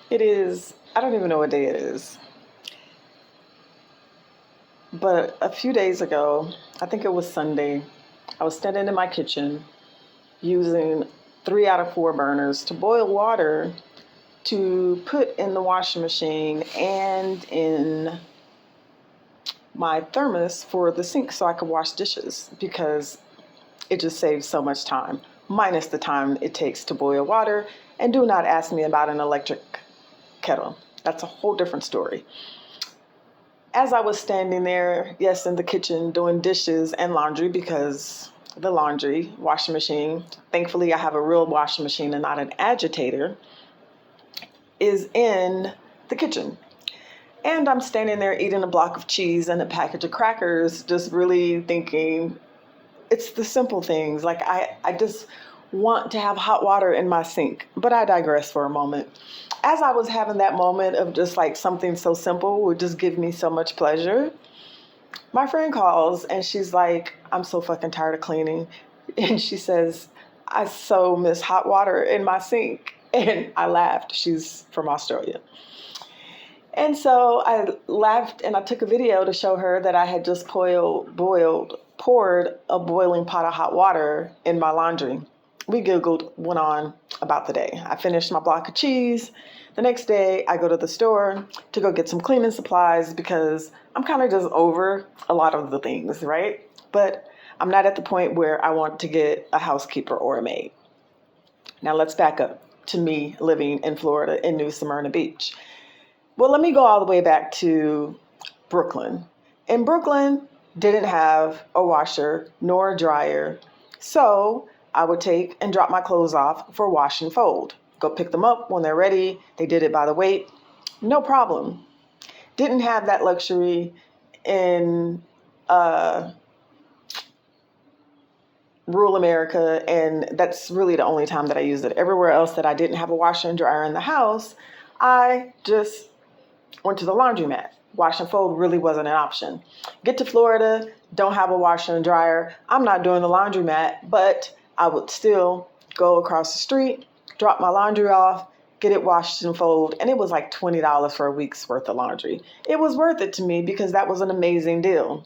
It is, I don't even know what day it is, but a few days ago, I think it was Sunday, I was standing in my kitchen using 3 out of 4 burners to boil water to put in the washing machine and in my thermos for the sink so I could wash dishes because it just saves so much time, minus the time it takes to boil water. And do not ask me about an electric kettle. That's a whole different story. As I was standing there, yes, in the kitchen doing dishes and laundry because the laundry washing machine, thankfully I have a real washing machine and not an agitator, is in the kitchen. And I'm standing there eating a block of cheese and a package of crackers, just really thinking it's the simple things. Like I just want to have hot water in my sink. But I digress for a moment. As I was having that moment of just like something so simple would just give me so much pleasure, my friend calls and she's like, I'm so fucking tired of cleaning. And she says, I so miss hot water in my sink. And I laughed. She's from Australia. And so I laughed and I took a video to show her that I had just poured a boiling pot of hot water in my laundry. We Googled, went on about the day. I finished my block of cheese. The next day, I go to the store to go get some cleaning supplies because I'm kind of just over a lot of the things, right? But I'm not at the point where I want to get a housekeeper or a maid. Now let's back up to me living in Florida in New Smyrna Beach. Well, let me go all the way back to Brooklyn. In Brooklyn, didn't have a washer nor a dryer. So I would take and drop my clothes off for wash and fold. Go pick them up when they're ready. They did it by the weight. No problem. Didn't have that luxury in rural America, and that's really the only time that I used it. Everywhere else that I didn't have a washer and dryer in the house, I just went to the laundromat. Wash and fold really wasn't an option. Get to Florida, don't have a washer and dryer. I'm not doing the laundromat, but I would still go across the street, drop my laundry off, get it washed and fold, and it was like $20 for a week's worth of laundry. It was worth it to me because that was an amazing deal.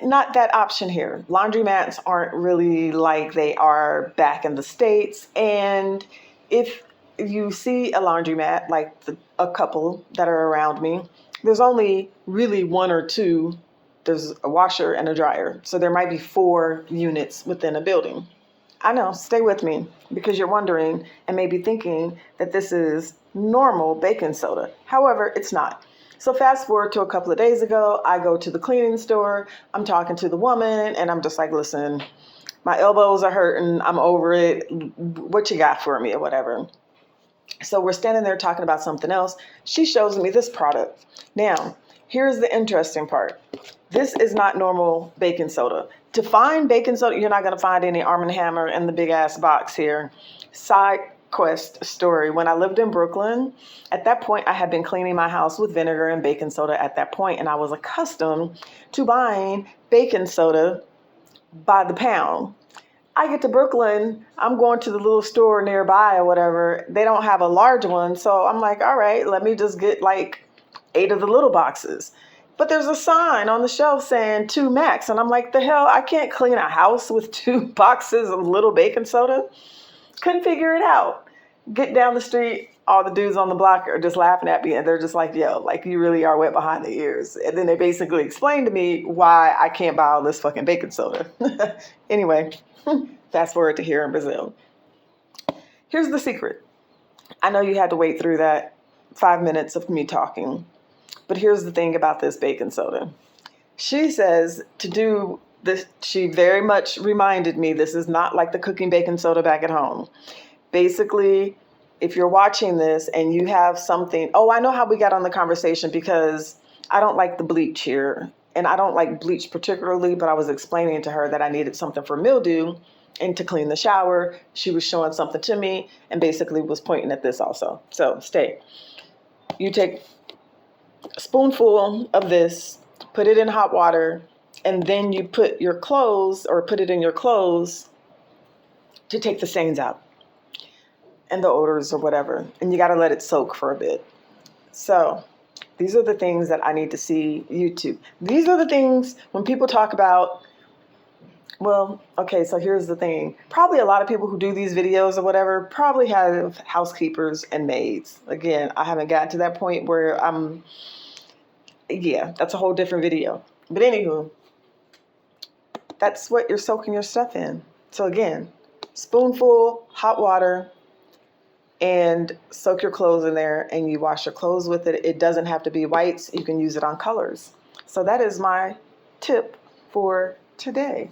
Not that option here. Laundromats aren't really like they are back in the States, and if you see a laundromat, like a couple that are around me, there's only really one or two. There's a washer and a dryer. So there might be 4 units within a building. I know, stay with me because you're wondering and maybe thinking that this is normal baking soda. However, it's not. So fast forward to a couple of days ago, I go to the cleaning store. I'm talking to the woman and I'm just like, listen, my elbows are hurting. I'm over it. What you got for me or whatever. So we're standing there talking about something else. She shows me this product. Now, here's the interesting part. This is not normal baking soda. To find baking soda, you're not going to find any Arm & Hammer in the big ass box here. Side quest story. When I lived in Brooklyn, at that point, I had been cleaning my house with vinegar and baking soda at that point, and I was accustomed to buying baking soda by the pound. I get to Brooklyn, I'm going to the little store nearby or whatever. They don't have a large one. So I'm like, all right, let me just get like 8 of the little boxes. But there's a sign on the shelf saying 2 max. And I'm like, the hell, I can't clean a house with 2 boxes of little baking soda. Couldn't figure it out. Get down the street, all the dudes on the block are just laughing at me. And they're just like, yo, like you really are wet behind the ears. And then they basically explained to me why I can't buy all this fucking baking soda. Anyway. Fast forward to here in Brazil. Here's the secret. I know you had to wait through that 5 minutes of me talking, but here's the thing about this baking soda. She says to do this, she very much reminded me this is not like the cooking baking soda back at home. Basically, if you're watching this and you have something, I know how we got on the conversation because I don't like the bleach here. And I don't like bleach particularly, but I was explaining to her that I needed something for mildew and to clean the shower. She was showing something to me and basically was pointing at this also. So stay. You take a spoonful of this, put it in hot water, and then you put your clothes or put it in your clothes to take the stains out. and the odors or whatever. And you got to let it soak for a bit. So these are the things that I need to see YouTube. These are the things when people talk about, well, okay, so here's the thing. Probably a lot of people who do these videos or whatever probably have housekeepers and maids. Again, I haven't gotten to that point where yeah, that's a whole different video. But anywho, that's what you're soaking your stuff in. So again, spoonful, hot water, and soak your clothes in there, and you wash your clothes with it. It doesn't have to be whites. You can use it on colors. So that is my tip for today.